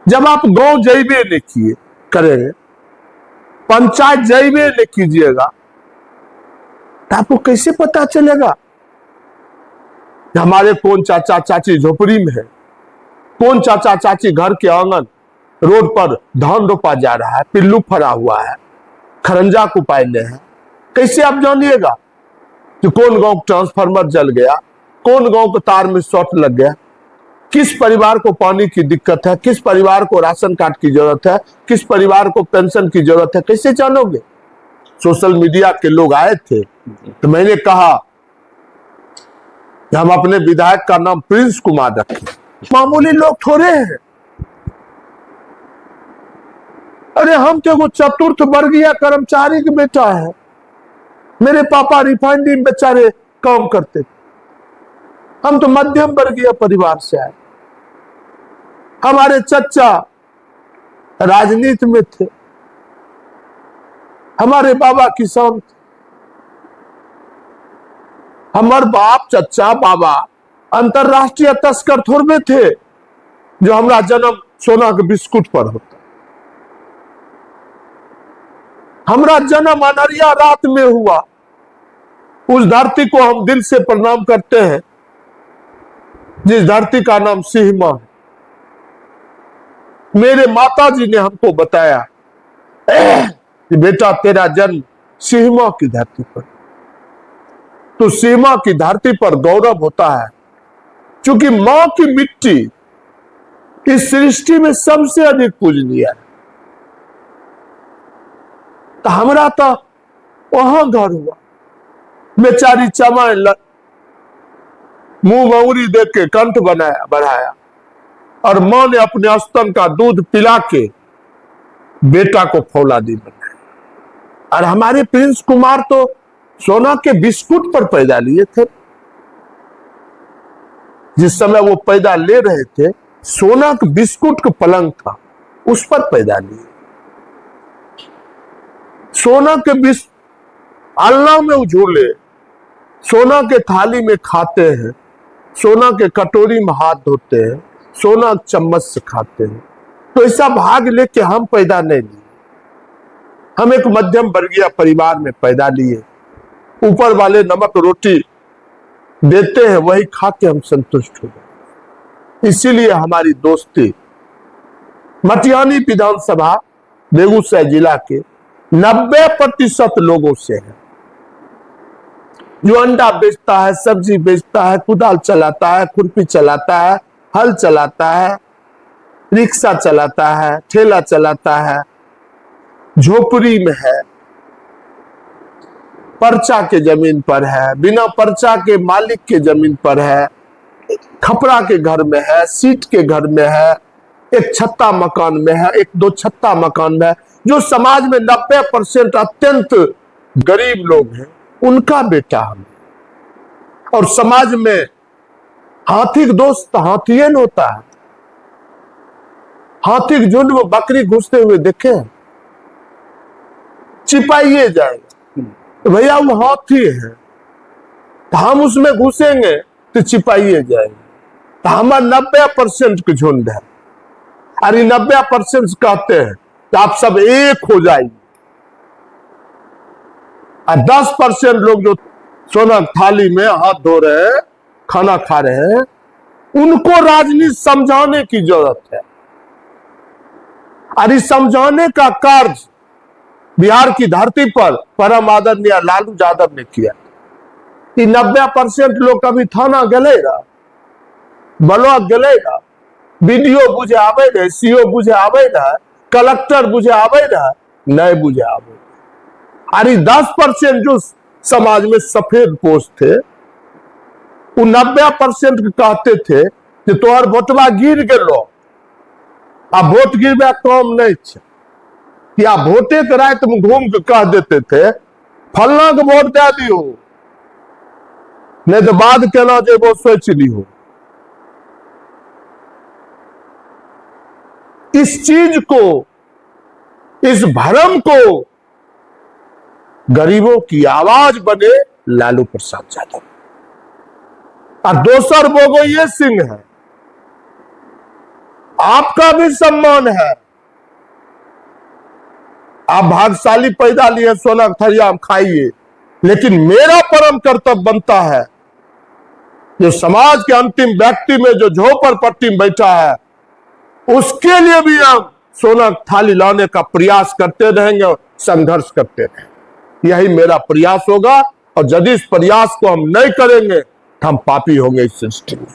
जब आप गांव जैबे नहीं किए करेंगे, पंचायत जैबे नहीं कीजिएगा, तो आपको कैसे पता चलेगा हमारे कौन चाचा चाची झोपड़ी में है, कौन चाचा चाची घर के आंगन रोड पर धान रोपा जा रहा है, पिल्लू फरा हुआ है, खरंजा को पायले हैं। कैसे आप जानिएगा कि कौन गांव ट्रांसफार्मर जल गया, कौन गांव के तार में शॉर्ट लग गया, किस परिवार को पानी की दिक्कत है, किस परिवार को राशन कार्ड की जरूरत है, किस परिवार को पेंशन की जरूरत है, कैसे जानोगे? सोशल मीडिया के लोग आए थे तो मैंने कहा कि हम अपने विधायक का नाम प्रिंस कुमार रखें। मामूली लोग थोड़े हैं। अरे हम तो वो चतुर्थ वर्गीय कर्मचारी के बेटा है। मेरे पापा रिफाइनरी में बेचारे काम करते थे। हम तो मध्यम वर्गीय परिवार से आए। हमारे चचा राजनीति में थे, हमारे बाबा किसान थे, हमारे बाप चचा बाबा अंतरराष्ट्रीय तस्कर थोड़े थे जो हमारा जन्म सोना के बिस्कुट पर होता। हमारा जन्म अनरिया रात में हुआ। उस धरती को हम दिल से प्रणाम करते हैं जिस धरती का नाम सिहमा है। मेरे माताजी ने हमको बताया कि बेटा तेरा जन्म सिहमा की धरती पर, तो सीमा की धरती पर गौरव होता है, क्योंकि मां की मिट्टी इस सृष्टि में सबसे अधिक पूजनीय है। तो हमारा तो वहां घर हुआ। बेचारी चमार मुंह मंगूरी देख के कंठ बनाया बढ़ाया, और मां ने अपने स्तन का दूध पिला के बेटा को फौलादी बनाया। और हमारे प्रिंस कुमार तो सोना के बिस्कुट पर पैदा लिए थे। जिस समय वो पैदा ले रहे थे, सोना के बिस्कुट का पलंग था, उस पर पैदा लिए। सोना के आलना में झूले, सोना के थाली में खाते हैं, सोना के कटोरी में हाथ धोते हैं, सोना चम्मच से खाते हैं। तो ऐसा भाग लेके हम पैदा नहीं लिए। हम एक मध्यम वर्गीय परिवार में पैदा लिए। ऊपर वाले नमक रोटी देते हैं, वही खा के हम संतुष्ट हो गए। इसीलिए हमारी दोस्ती मटियानी विधानसभा बेगूसराय जिला के 90% लोगों से है। जो अंडा बेचता है, सब्जी बेचता है, कुदाल चलाता है, खुरपी चलाता है, हल चलाता है, रिक्शा चलाता है, ठेला चलाता है, झोपड़ी में है, पर्चा के जमीन पर है, बिना पर्चा के मालिक के जमीन पर है, खपरा के घर में है, सीट के घर में है, एक छत्ता मकान में है, एक दो छत्ता मकान में है। जो समाज में 90% अत्यंत गरीब लोग हैं, उनका बेटा हम। और समाज में हाथी का दोस्त हाथी न होता है। हाथी के झुंड में बकरी घुसते हुए देखे, चिपाइए जाएगा, भैया वो हाथी है, तो हम उसमें घुसेंगे तो चिपाइए जाएंगे। तो हमारा 90% के झुंड है। अरे 90% कहते हैं तो आप सब एक हो जाइए। और 10% लोग जो सोना थाली में हाथ धो रहे हैं, खाना खा रहे हैं, उनको राजनीति समझाने की जरूरत है। और इस समझाने का कार्य बिहार की धरती पर परम आदरणीय लालू यादव ने किया। कि 90% लोग कभी थाना गलेगा, ब्लॉक गलेगा, बीडीओ बुझे आवे रहे, सीओ बुझे आवे रहे, कलेक्टर बुझे आवे रहे, नहीं बुझे आवे। अरे 10% जो समाज में सफेद पोष थे, वो 90% कहते थे कि तोहर वोटवा गिर गलो, आ वोट गिरबे कम नहीं छे। या वोटे के रात में घूम के कह देते थे फलना के वोट दे दियो, नहीं तो बाद केना जेबो सोच लियो। इस चीज को, इस भ्रम को गरीबों की आवाज बने लालू प्रसाद यादव। और दोसर बोगो ये सिंह है। आपका भी सम्मान है। आप भाग्यशाली पैदा लिए, सोना का थरिया आप खाइए, लेकिन मेरा परम कर्तव्य बनता है जो समाज के अंतिम व्यक्ति में जो झोपड़ पट्टी में बैठा है, उसके लिए भी हम सोना की थाली लाने का प्रयास करते रहेंगे और संघर्ष करते रहेंगे। यही मेरा प्रयास होगा, और यदि इस प्रयास को हम नहीं करेंगे तो हम पापी होंगे इस सृष्टि में।